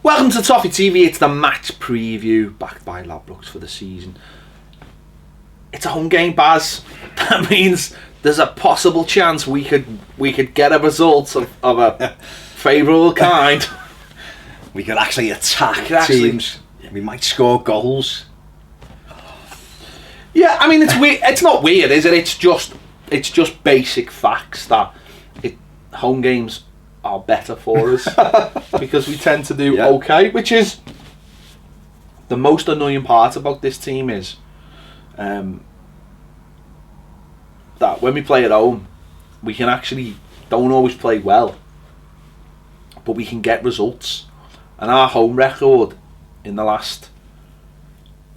Welcome to Toffee TV. It's the match preview backed by Ladbrokes for the season. It's a home game, Baz. That means there's a possible chance we could get a result of a favourable kind. We could actually attack teams. We might score goals. Yeah, I mean, it's weird. It's not weird, is it? It's just basic facts that home games are better for us because we tend to do okay, which is the most annoying part about this team is that when we play at home, we can actually don't always play well, but we can get results. And our home record in the last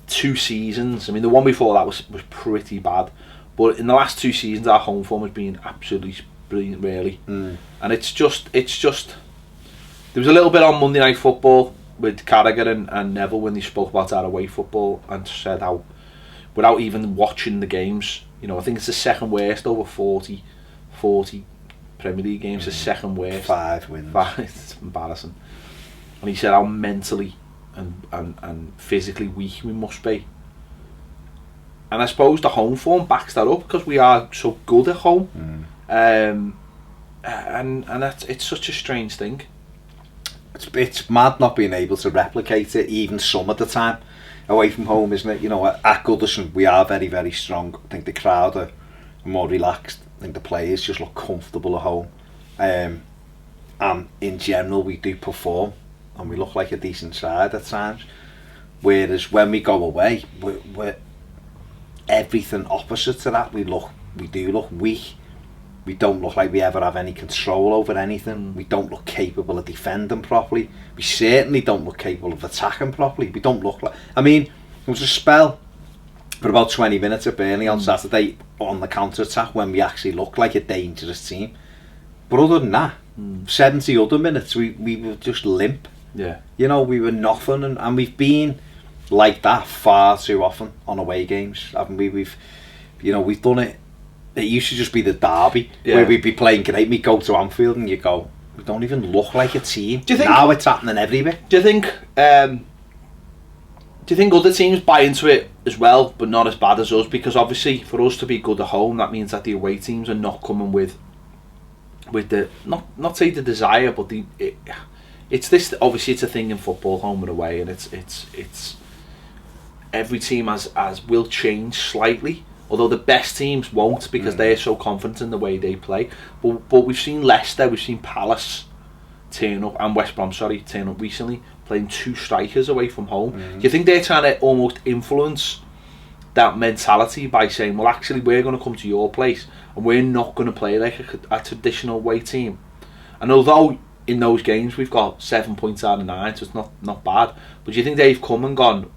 2 seasons, I mean, the one before that was pretty bad, but in the last 2 seasons, our home form has been absolutely brilliant, really. And it's just there was a little bit on Monday Night Football with Carragher and Neville when they spoke about our away football and said how, without even watching the games, you know, I think it's the second worst over 40 Premier League games, the second worst. 5 wins. It's embarrassing. And he said how mentally and physically weak we must be. And I suppose the home form backs that up because we are so good at home. And it's such a strange thing. It's mad not being able to replicate it even some of the time away from home, isn't it? You know, at Goodison we are very, very strong. I think the crowd are more relaxed. I think the players just look comfortable at home. And in general we do perform and we look like a decent side at times. Whereas when we go away, we're everything opposite to that. We do look weak. We don't look like we ever have any control over anything. We don't look capable of defending properly. We certainly don't look capable of attacking properly. We don't look like... I mean, there was a spell for about 20 minutes at Burnley on Saturday on the counter-attack when we actually looked like a dangerous team. But other than that, 70 other minutes, we were just limp. Yeah. You know, we were nothing. And we've been like that far too often on away games, haven't we? We've done it. It used to just be the derby where we'd be playing great. We go to Anfield and you go, we don't even look like a team. Do you think, now it's happening everywhere. Do you think other teams buy into it as well, but not as bad as us? Because obviously, for us to be good at home, that means that the away teams are not coming with the not say the desire, but it's this. Obviously, it's a thing in football, home and away, and it's every team will change slightly. Although the best teams won't because they're so confident in the way they play. But we've seen Leicester, we've seen Palace turn up, and West Brom, turn up recently, playing 2 strikers away from home. Do you think they're trying to almost influence that mentality by saying, well, actually, we're going to come to your place and we're not going to play like a traditional away team? And although in those games we've got 7 points out of 9, so it's not bad, but do you think they've come and gone,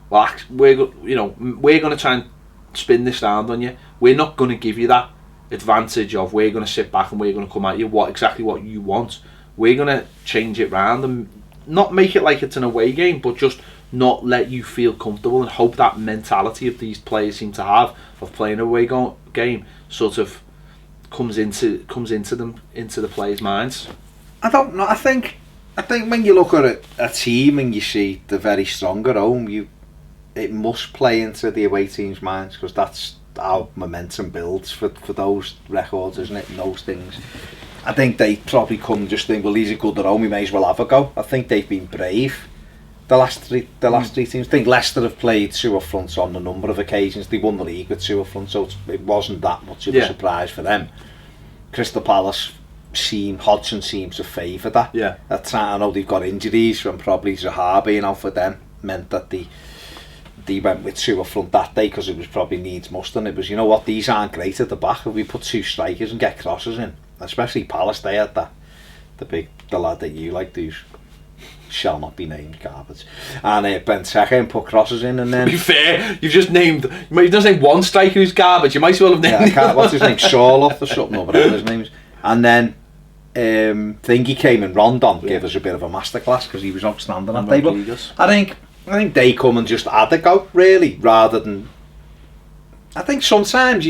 well, we're going to try and spin this round on you. We're not going to give you that advantage of we're going to sit back and we're going to come at you exactly what you want. We're going to change it round and not make it like it's an away game, but just not let you feel comfortable, and hope that mentality of these players seem to have of playing an away game sort of comes into the players' minds. I don't know. I think when you look at a team and you see the very strong at home, it must play into the away team's minds because that's how momentum builds for those records, isn't it? And those things. I think they probably come just think, well, these are good at home, we may as well have a go. I think they've been brave. The last three teams. I think Leicester have played 2 up front on a number of occasions. They won the league with 2 up front, so it wasn't that much of a surprise for them. Crystal Palace Hodgson seems to favour that. Yeah. At time, I know they've got injuries, and probably Zaha being out for them meant that they went with 2 up front that day because it was probably needs must, and it was, you know what, these aren't great at the back. If we put 2 strikers and get crosses in, especially Palace, they had that the lad that you like, who's shall not be named, garbage, and Benteke, and put crosses in, and then... To be fair, you've just named... You've not named one striker who's garbage, you might as well have named... What's his name? Sawloff or something, or whatever his name is. And then Thingy came and Rondon gave us a bit of a masterclass because he was outstanding that day. But I think they come and just add a go, really, rather than... I think sometimes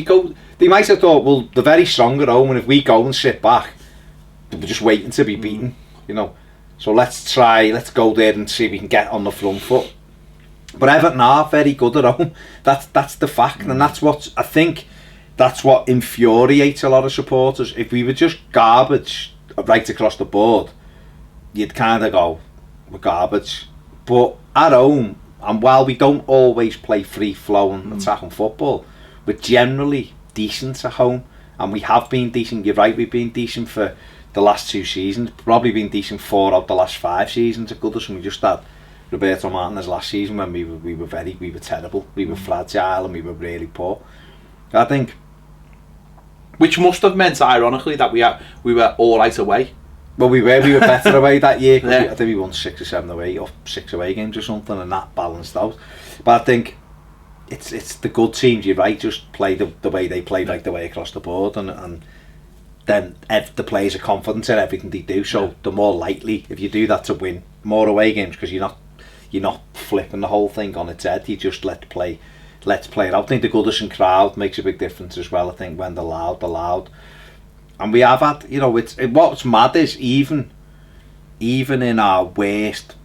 they might have thought, well, they're very strong at home, and if we go and sit back, we're just waiting to be beaten, you know. So let's go there and see if we can get on the front foot. But Everton are very good at home. That's the fact, and that's what I think. That's what infuriates a lot of supporters. If we were just garbage right across the board, you'd kind of go, we're garbage. But at home, and while we don't always play free-flowing attacking football, we're generally decent at home, and we have been decent. You're right, we've been decent for the last 2 seasons, probably been decent 4 out the last 5 seasons at Goodison. We just had Roberto Martinez last season when we were terrible, we were fragile and we were really poor. I think, which must have meant, ironically, that we were all right away. Well, we were better away that year. Yeah. I think we won 6 or 7 away, or 6 away games or something, and that balanced out. But I think it's the good teams. You're right, just play the way they play, right the way across the board, and then the players are confident in everything they do. So they're more likely, if you do that, to win more away games, because you're not flipping the whole thing on its head. You just let's play it out. I think the Goodison crowd makes a big difference as well. I think when they're loud. And we have had, what's mad is even in our worst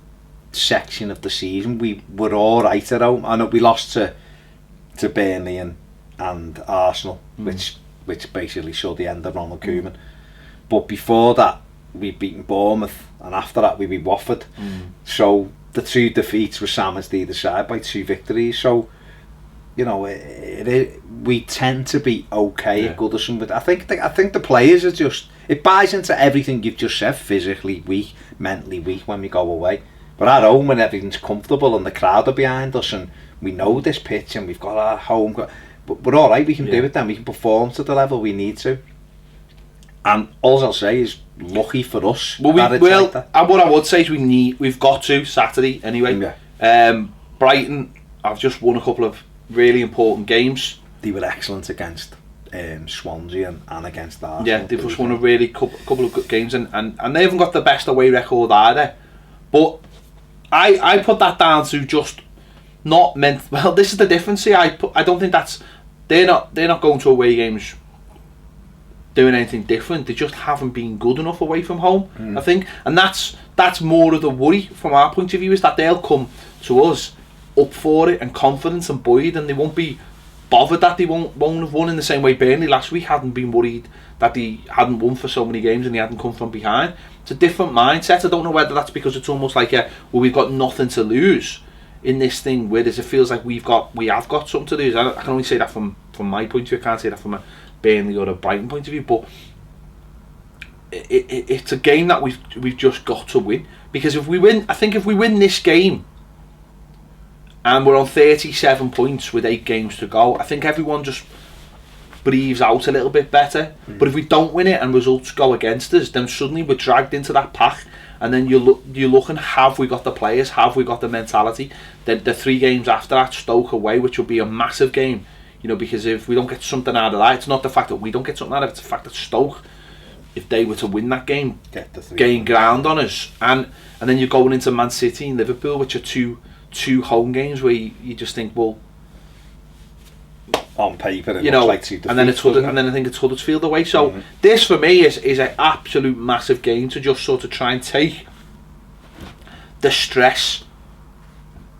section of the season, we were all right at home. I know we lost to Burnley and Arsenal, which basically showed the end of Ronald Koeman. But before that, we'd beaten Bournemouth, and after that we beat Watford. So the 2 defeats were sandwiched either side by 2 victories. So we tend to be okay at Goodison, but I think the players are just, it buys into everything you've just said. Physically weak, mentally weak when we go away, but at home when everything's comfortable and the crowd are behind us and we know this pitch and we've got our home, but we're alright, we can do it then, we can perform to the level we need to. And all I'll say is, lucky for us. Well, like that. And what I would say is we've got to Saturday anyway. Brighton have just won a couple of really important games. They were excellent against Swansea and against Arsenal. Yeah, they've just won a really couple of good games, and they haven't got the best away record either. But I put that down to just not meant. Well, this is the difference here. I don't think they're not going to away games doing anything different. They just haven't been good enough away from home, I think, and that's more of the worry from our point of view, is that they'll come to us up for it and confident and buoyed, and they won't be bothered that they won't have won in the same way Burnley last week hadn't been worried that he hadn't won for so many games and he hadn't come from behind. It's a different mindset. I don't know whether that's because it's almost like we've got nothing to lose in this thing, whereas it feels like we have got something to lose. I can only say that from my point of view. I can't say that from a Burnley or a Brighton point of view, but it's a game that we've just got to win, because if we win this game and we're on 37 points with 8 games to go, I think everyone just breathes out a little bit better. But if we don't win it and results go against us, then suddenly we're dragged into that pack, and then you look and have we got the players, have we got the mentality? The 3 games after that, Stoke away, which will be a massive game, because if we don't get something out of that, it's not the fact that we don't get something out of it, it's the fact that Stoke, if they were to win that game, gain ground on us, and then you're going into Man City and Liverpool, which are two home games where you just think, well, on paper it looks like 2 defeats, and then I think it's Huddersfield away. So this for me is an absolute massive game to just sort of try and take the stress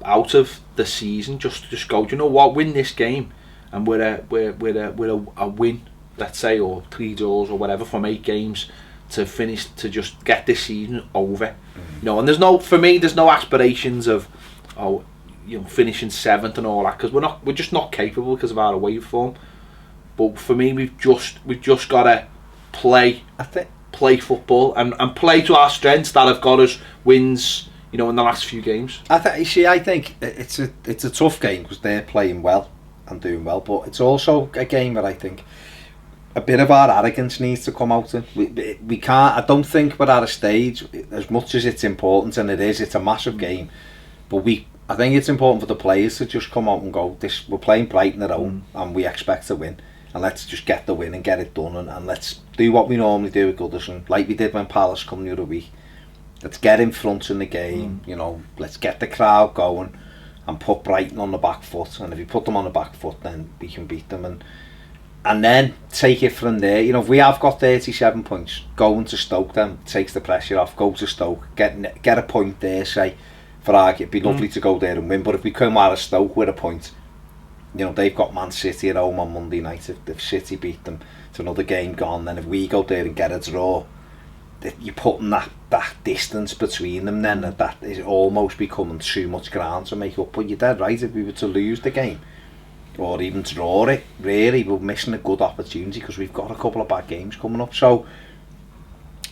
out of the season. Just go, do you know what, win this game, and we're a win, let's say, or 3 draws or whatever from 8 games to finish, to just get this season over. And there's no aspirations of finishing 7th and all that, because we're just not capable because of our away form. But for me, we've just got to play football and play to our strengths that have got us wins, in the last few games. I think it's a tough game because they're playing well and doing well, but it's also a game where I think a bit of our arrogance needs to come out in. We can't. I don't think we're at a stage, as much as it's important, and it's a massive game, but I think it's important for the players to just come out and go, we're playing Brighton at home and we expect to win, and let's just get the win and get it done, and let's do what we normally do with Goodison, like we did when Palace come the other week. Let's get in front in the game, let's get the crowd going and put Brighton on the back foot, and if we put them on the back foot, then we can beat them. And and then take it from there. You know, if we have got 37 points, going to Stoke then takes the pressure off. Go to Stoke, get a point there, say, for argument. It'd be lovely to go there and win, but if we come out of Stoke with a point, you know, they've got Man City at home on Monday night. If City beat them, it's another game gone. Then if we go there and get a draw, you're putting that distance between them then, that is almost becoming too much ground to make up. But you're dead right, if we were to lose the game, or even draw it, really, we're missing a good opportunity because we've got a couple of bad games coming up. So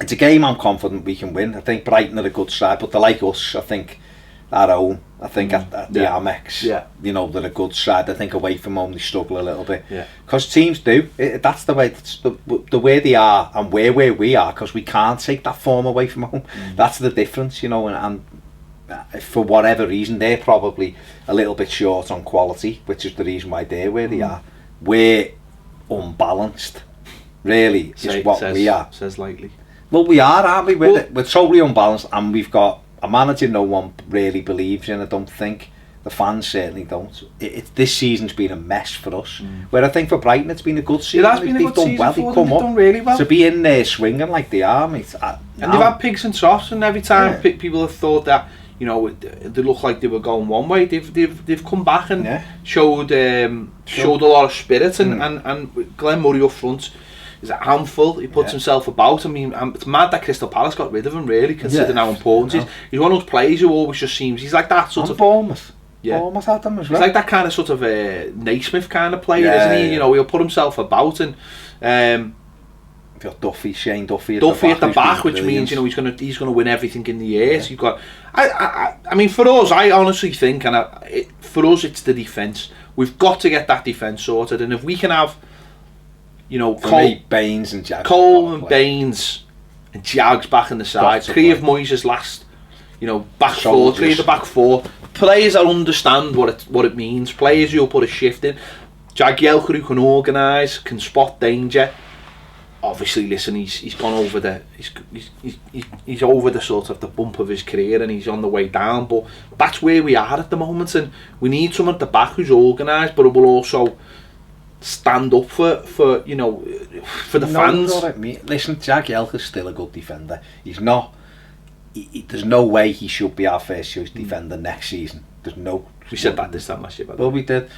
it's a game I'm confident we can win. I think Brighton are a good side, but they're like us, I think, at home. I think at the Amex, you know, they're a good side. I think away from home they struggle a little bit. Because teams do. That's the way, that's the way they are and where we are, because we can't take that form away from home. That's the difference, you know, and for whatever reason, they're probably a little bit short on quality, which is the reason why they're where they are. We're unbalanced, really, is what we are. Says lightly. Well, we are, aren't we? We're totally unbalanced, and we've got a manager no one really believes in, I don't think. The fans certainly don't. This season's been a mess for us. Where I think for Brighton it's been a good season. It has been a good season for them. They've done really well. To be in there swinging like they are, mate. And they've had peaks and troughs, and every time people have thought that, you know, they look like they were going one way, they've come back and showed a lot of spirit, and Glenn Murray up front is a handful. He puts himself about. I mean, it's mad that Crystal Palace got rid of him, really, considering how important he is. He's one of those players who always just seems, he's like that sort of Bournemouth. Bournemouth had them as well. He's like that kind of sort of Naismith kind of player, isn't he? You know, he'll put himself about, and you've got Shane Duffy at the back, which means, you know, he's gonna win everything in the air. So you've got, I mean, for us, I honestly think, and for us, it's the defence. We've got to get that defence sorted, and if we can have, you know, Baines and Jags, Baines and Jags back in the side, three of Moyes' last, you know, back four, three of the back four, players that understand what it means, players who'll put a shift in, Jagielka who can organise, can spot danger. Obviously, listen, he's gone over he's over the sort of the bump of his career, and he's on the way down, but that's where we are at the moment, and we need someone at the back who's organised, but will also stand up for you know, for the fans. Listen, Jagielka's still a good defender. He's not. There's no way he should be our first choice defender next season. We said that this time last year. Well, we did,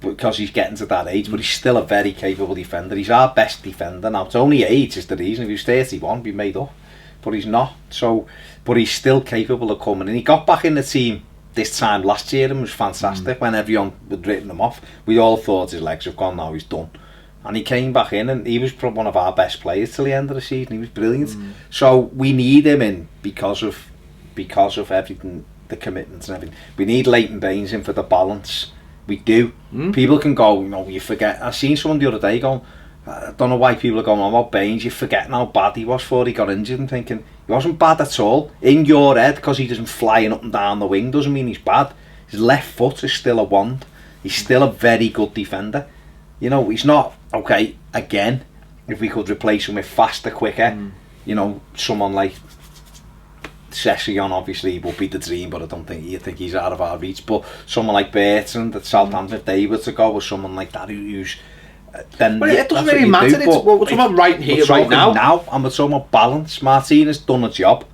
because he's getting to that age, but he's still a very capable defender. He's our best defender now. It's only age is the reason. If he was 31, he'd be made up, but he's not. So, but he's still capable of coming. And he got back in the team this time last year and was fantastic when everyone had written him off. We all thought his legs have gone now, he's done. And he came back in and he was probably one of our best players till the end of the season. He was brilliant. So we need him in because of everything, the commitments and everything. We need Leighton Baines in for the balance. We do. People can go, you know, you forget. I seen someone the other day going, I don't know why people are going on about Baines, you're forgetting how bad he was before he got injured, and thinking he wasn't bad at all. In your head, because he doesn't flying up and down the wing doesn't mean he's bad. His left foot is still a wand. He's still a very good defender. You know, he's not, okay, again, if we could replace him with faster, quicker, you know, someone like Session obviously would be the dream, but I don't think he's out of our reach. But someone like Bertrand at Southampton, if they were to go with someone like that who's then it doesn't really matter. We're talking about right here, right now. And we're talking about balance. Martin has done a job,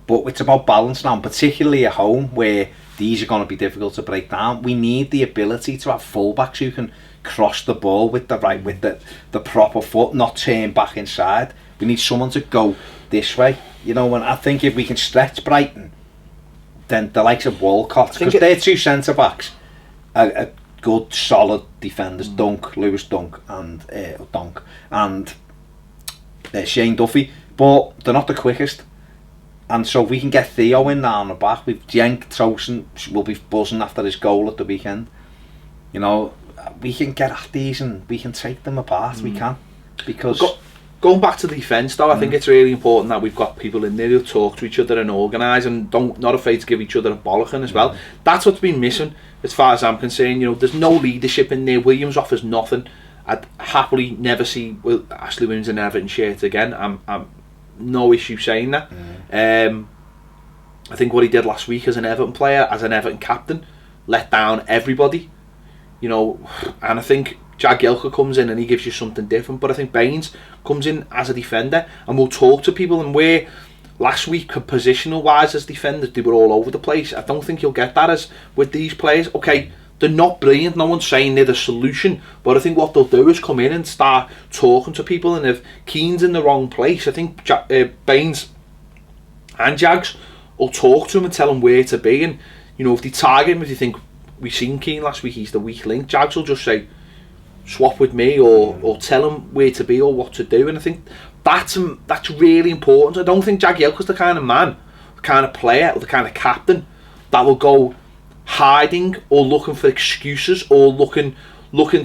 but it's about balance now, and particularly at home where these are going to be difficult to break down. We need the ability to have fullbacks who can cross the ball with the proper foot, not turn back inside. We need someone to go this way, you know. And I think if we can stretch Brighton, then the likes of Walcott, because they're two centre backs, are good solid defenders, Lewis Dunk and Shane Duffy, but they're not the quickest. And so if we can get Theo in now on the back, with Jenk Tosin will be buzzing after his goal at the weekend. You know, we can get at these and we can take them apart. We can, because going back to the defence though, I think it's really important that we've got people in there who talk to each other and organise and not afraid to give each other a bollocking as well. That's what's been missing as far as I'm concerned. You know, there's no leadership in there. Williams offers nothing. I'd happily never see Ashley Williams in an Everton shirt again. I'm no issue saying that. I think what he did last week as an Everton player, as an Everton captain, let down everybody. You know, and I think Jagielka comes in and he gives you something different, but I think Baines comes in as a defender and will talk to people, and where last week positional wise as defenders they were all over the place, I don't think you'll get that as with these players. Okay, they're not brilliant, no one's saying they're the solution, but I think what they'll do is come in and start talking to people, and if Keane's in the wrong place, I think Baines and Jags will talk to him and tell him where to be, and you know, if they target him, if you think we've seen Keane last week, he's the weak link, Jags will just say swap with me, or tell him where to be or what to do, and I think that's really important. I don't think Jagielka's the kind of man, the kind of player, or the kind of captain that will go hiding or looking for excuses or looking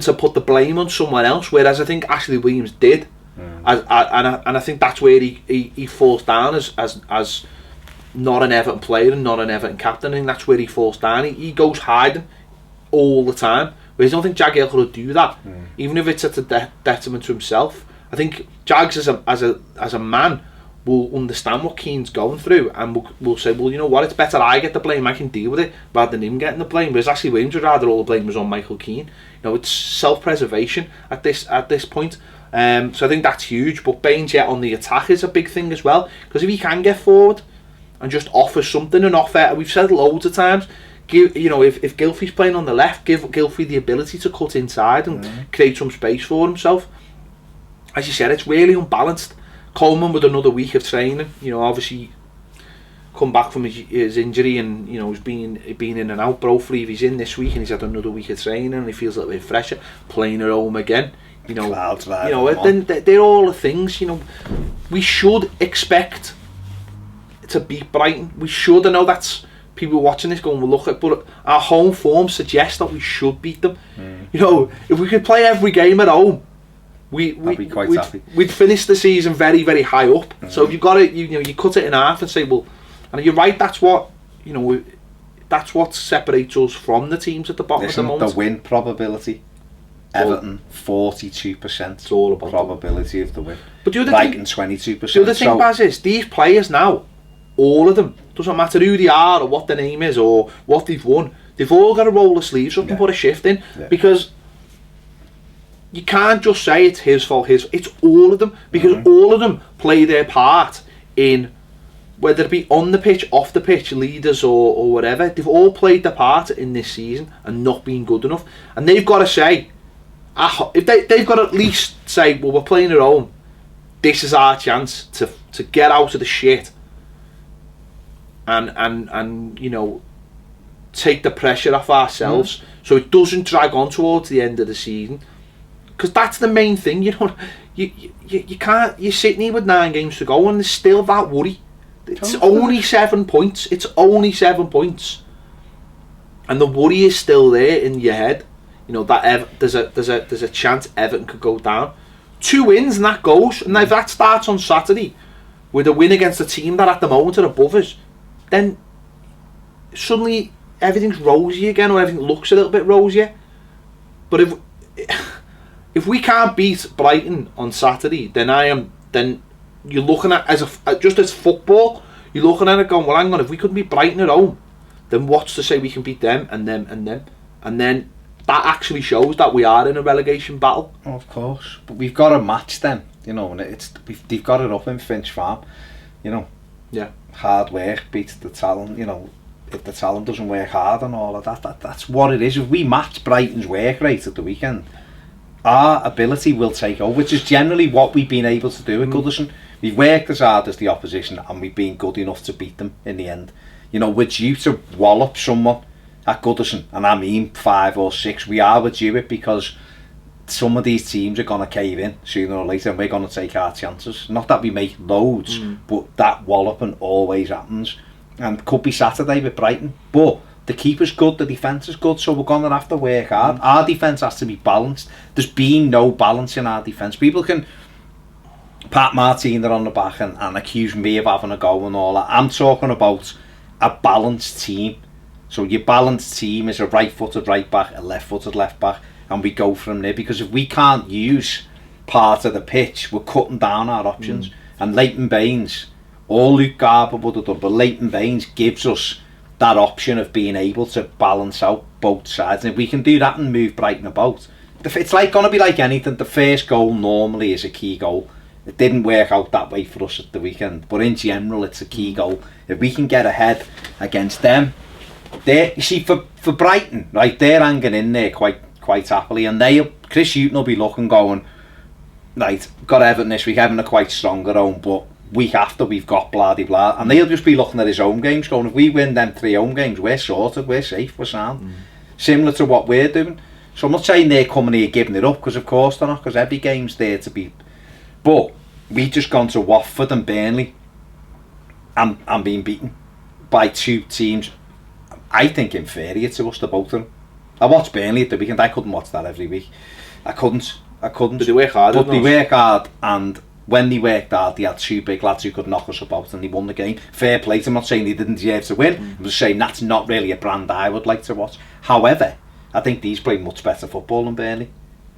to put the blame on someone else, whereas I think Ashley Williams did, and I think that's where he falls down as not an Everton player and not an Everton captain. I think that's where he falls down. He goes hiding all the time, whereas I don't think Jagielka will do that, even if it's at a detriment to himself. I think Jags as a man will understand what Keane's going through, and will say, well, you know what, it's better I get the blame, I can deal with it, rather than him getting the blame. Whereas Ashley Williams would rather all the blame was on Michael Keane. You know, it's self-preservation at this point. So I think that's huge. But Baines on the attack is a big thing as well, because if he can get forward and just offer something, and offer, we've said loads of times, give, you know, if Gylfi's playing on the left, give Gylfi the ability to cut inside and create some space for himself. As you said, it's really unbalanced. Coleman with another week of training, you know, obviously come back from his injury, and you know, he's been in and out. Brofleave, he's in this week and he's had another week of training and he feels a little bit fresher, playing at home again. You know, then they're all the things. You know, we should expect to beat Brighton. We should. I know that's people watching this going, well, look at, but our home form suggests that we should beat them. You know, if we could play every game at home, I'd be quite happy. We'd finish the season very, very high up. So if you got it, you cut it in half and say, well, and you're right. That's what that's what separates us from the teams at the bottom at the moment. The win probability. Everton 42%. It's all about probability of the win. But Brighton 22%. The other thing, Baz, is these players now, all of them, doesn't matter who they are or what their name is or what they've won, they've all got to roll the sleeves up and put a shift in, because you can't just say it's his fault, it's all of them, because all of them play their part in, whether it be on the pitch, off the pitch, leaders or whatever, they've all played their part in this season and not been good enough, and they've got to say, if they've got to at least say, well, we're playing at home, this is our chance to get out of the shit and you know, take the pressure off ourselves so it doesn't drag on towards the end of the season. Because that's the main thing, you know. You can't. You're sitting here with 9 games to go, and there's still that worry. It's only 7 points. It's only 7 points, and the worry is still there in your head. You know that there's a chance Everton could go down. 2 wins and that goes, and if that starts on Saturday with a win against a team that at the moment are above us, then suddenly everything's rosy again, or everything looks a little bit rosier. But if we can't beat Brighton on Saturday, then you're looking at just as football, you're looking at it going, well, hang on, if we couldn't beat Brighton at home, then what's to say we can beat them and them and them, and then that actually shows that we are in a relegation battle. Oh, of course, but we've got to match them, you know, and they've got it up in Finch Farm, you know. Yeah. Hard work beats the talent, you know. If the talent doesn't work hard and all of that's what it is. If we match Brighton's work rate at the weekend, our ability will take over, which is generally what we've been able to do at Goodison. We've worked as hard as the opposition and we've been good enough to beat them in the end. You know, we're due to wallop someone at Goodison, and I mean 5 or 6. We are due it, because some of these teams are going to cave in sooner or later, and we're going to take our chances. Not that we make loads, but that walloping always happens. And could be Saturday with Brighton, but the keeper's good, the defence is good, so we're going to have to work hard. Our defence has to be balanced. There's been no balance in our defence. People can pat Martina on the back and accuse me of having a go and all that. I'm talking about a balanced team. So your balanced team is a right-footed right back, a left-footed left back, and we go from there, because if we can't use part of the pitch, we're cutting down our options. And Leighton Baines, all Luke Garber would have done, but Leighton Baines gives us that option of being able to balance out both sides, and if we can do that and move Brighton about, it's like going to be like anything. The first goal normally is a key goal. It didn't work out that way for us at the weekend, but in general, it's a key goal. If we can get ahead against them, you see, for Brighton, right, they're hanging in there quite happily, and Chris Hughton will be looking, going, right, got Everton this week, Everton are quite strong at home, but week after we've got blah de blah, and they'll just be looking at his home games, going, if we win them 3 home games, we're sorted, we're safe, we're sound. Similar to what we're doing. So I'm not saying they're coming here giving it up, because of course they're not, because every game's there to beat. But we've just gone to Watford and Burnley and been beaten by 2 teams, I think, inferior to us, the both of them. I watched Burnley at the weekend. I couldn't watch that every week. I couldn't. But they work hard. But they work hard, and when they worked hard, they had 2 big lads who could knock us about, and they won the game. Fair play. I'm not saying they didn't deserve to win. I'm just saying that's not really a brand I would like to watch. However, I think these play much better football than Burnley,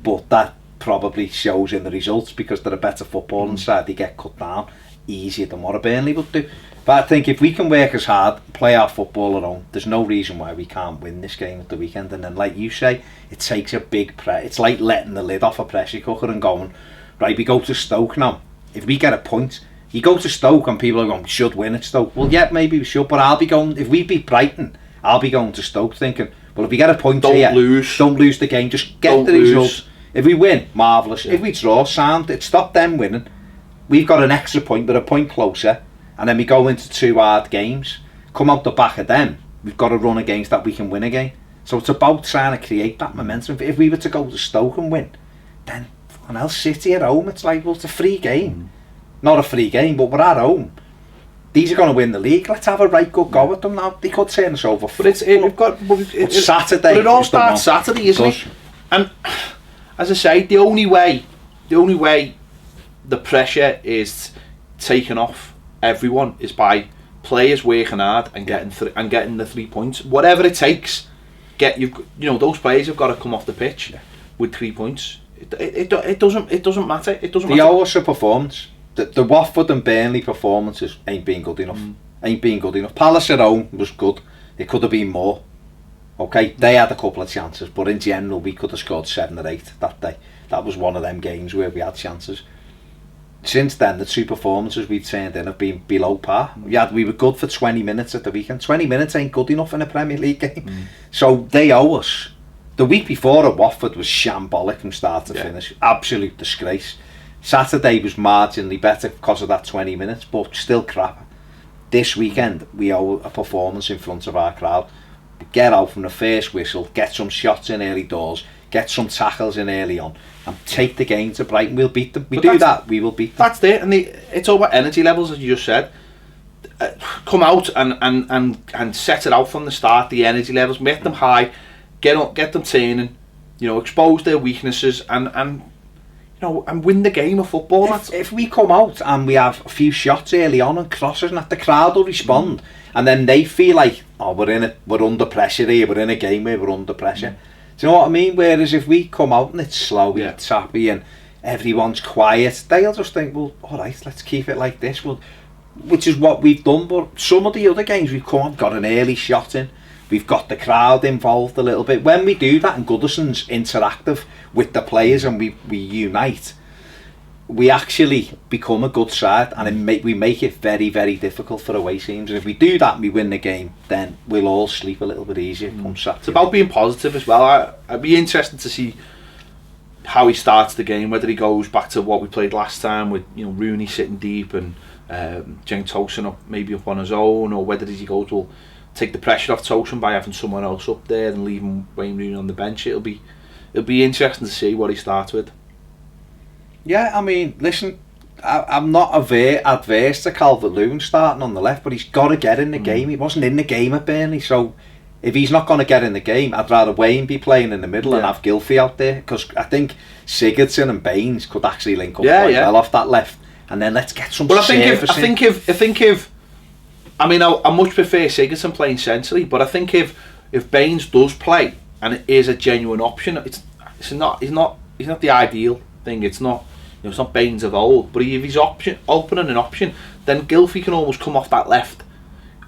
but that probably shows in the results, because they're a better footballing side. They get cut down easier than what a Burnley would do. But I think if we can work as hard, play our football at home, there's no reason why we can't win this game at the weekend. And then, like you say, it takes a big it's like letting the lid off a pressure cooker and going, right, we go to Stoke now. If we get a point, you go to Stoke and people are going, we should win at Stoke. Well, yeah, maybe we should, but I'll be going, if we beat Brighton, I'll be going to Stoke thinking, well, if we get a point here, don't lose the game, just get the result. If we win, marvellous. If we draw, sound. It stopped them winning. We've got an extra point, but a point closer, and then we go into 2 hard games. Come out the back of them, we've got to run against that we can win again. So it's about trying to create that momentum. If we were to go to Stoke and win, then fucking hell, City at home, it's like, well, it's a free game. Not a free game, but we're at home. These are going to win the league. Let's have a right good go at them now. They could turn us over. But it's Saturday. But it all starts Saturday, isn't it? And as I say, the only way the pressure is taken off everyone is by players working hard and getting the 3 points, whatever it takes. Those players have got to come off the pitch with 3 points. It doesn't matter. The hours of performance, the Watford and Burnley performances ain't been good enough. Palace at home was good. It could have been more. Okay, they had a couple of chances, but in general we could have scored 7 or 8 that day. That was one of them games where we had chances. Since then, the 2 performances we've turned in have been below par. We were good for 20 minutes at the weekend. 20 minutes ain't good enough in a Premier League game. So they owe us. The week before at Watford was shambolic from start to finish. Absolute disgrace. Saturday was marginally better because of that 20 minutes, but still crap. This weekend, we owe a performance in front of our crowd. Get out from the first whistle, get some shots in early doors, get some tackles in early on, and take the game to Brighton. We'll beat them. We will beat them. That's it. And it's all about energy levels, as you just said. Come out and set it out from the start. The energy levels, make them high, get them turning. Expose their weaknesses and win the game of football. If we come out and we have a few shots early on and crosses, and that the crowd will respond, and then they feel like, we're under pressure here. We're in a game where we're under pressure. Do you know what I mean? Whereas if we come out and it's slow, it's happy, and everyone's quiet, they'll just think, well, all right, let's keep it like this. Which is what we've done. But some of the other games we've come on, got an early shot in. We've got the crowd involved a little bit. When we do that, and Goodison's interactive with the players, and we unite, we actually become a good side, and we make it very, very difficult for away teams. And if we do that and we win the game, then we'll all sleep a little bit easier come Saturday. It's about being positive as well. I'd be interested to see how he starts the game, whether he goes back to what we played last time with Rooney sitting deep and James Tosin maybe up on his own, or whether he goes, well, take the pressure off Tosin by having someone else up there and leaving Wayne Rooney on the bench. It'll be interesting to see what he starts with. Yeah, I mean, listen, I'm not adverse to Calvert-Lewin starting on the left, but he's got to get in the game. He wasn't in the game at Burnley, so if he's not going to get in the game, I'd rather Wayne be playing in the middle and have Gylfi out there, because I think Sigurdsson and Baines could actually link up quite well off that left, and then let's get some service in. I much prefer Sigurdsson playing centrally, but I think if Baines does play and it is a genuine option, he's not the ideal thing. It's not Baines of old, but if he's opening an option, then Gylfi can almost come off that left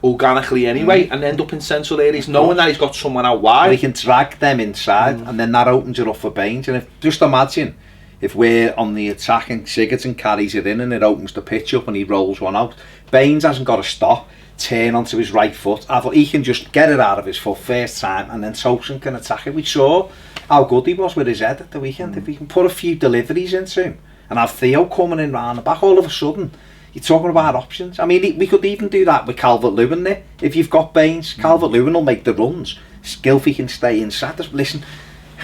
organically anyway and end up in central areas, knowing that he's got someone out wide. And he can drag them inside, and then that opens it up for Baines. And just imagine if we're on the attack and Sigurdsson carries it in and it opens the pitch up and he rolls one out. Baines hasn't got to stop, turn onto his right foot. I thought he can just get it out of his foot first time, and then Tosun can attack it. We saw how good he was with his head at the weekend. If he can put a few deliveries into him and have Theo coming in round the back, all of a sudden you're talking about options. I mean, we could even do that with Calvert-Lewin there. If you've got Baines, Calvert-Lewin will make the runs. Gylfi can stay inside. Listen,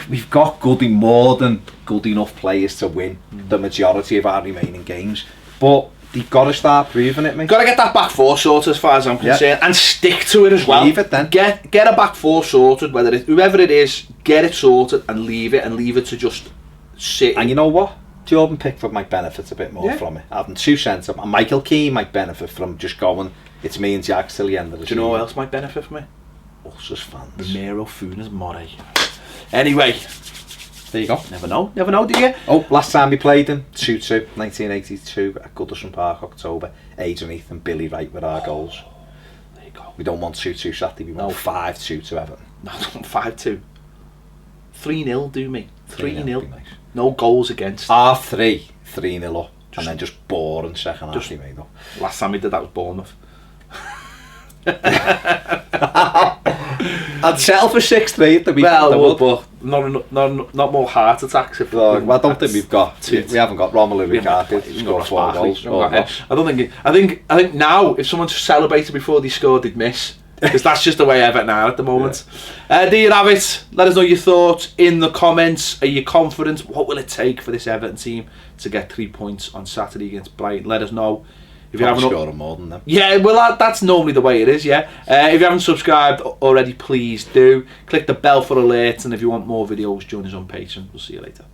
we've got more than good enough players to win the majority of our remaining games. But you've got to start proving it, mate. Got to get that back four sorted as far as I'm concerned, and stick to it as well. Leave it then. Get a back four sorted, whether it's whoever it is, get it sorted and leave it to just sit. And you know what? Jordan Pickford might benefit a bit more from it. Having 2 centre, and Michael Keane might benefit from just going, it's me and Jags till the end of the season. Do you know what else might benefit from it? Us as fans. Romero, Funes, Moray. Anyway, there you go. Never know, do you? Oh, last time we played him, 2-2, 1982 at Goodison Park, October. Adrian Heath and Billy Wright with our goals. There you go. We don't want 2-2 Saturday, we want 5-2 to Everton. No, I don't want 5-2. 3-0 do me. 3-0. Nice. No goals against. 3-0 up. And then just boring second half he made up. Last time we did that was Bournemouth. I'd settle for 6-3 at the weekend. Well, but not more heart attacks. I don't think we've got. We haven't got Romelu Lukaku to score 4 goals. I think now if someone celebrated before they scored, they'd miss. Because that's just the way Everton are at the moment. There you have it. Let us know your thoughts in the comments. Are you confident? What will it take for this Everton team to get 3 points on Saturday against Brighton? Let us know. If you haven't scored more than them. Yeah, well that's normally the way it is, yeah. If you haven't subscribed already, please do. Click the bell for alerts, and if you want more videos, join us on Patreon. We'll see you later.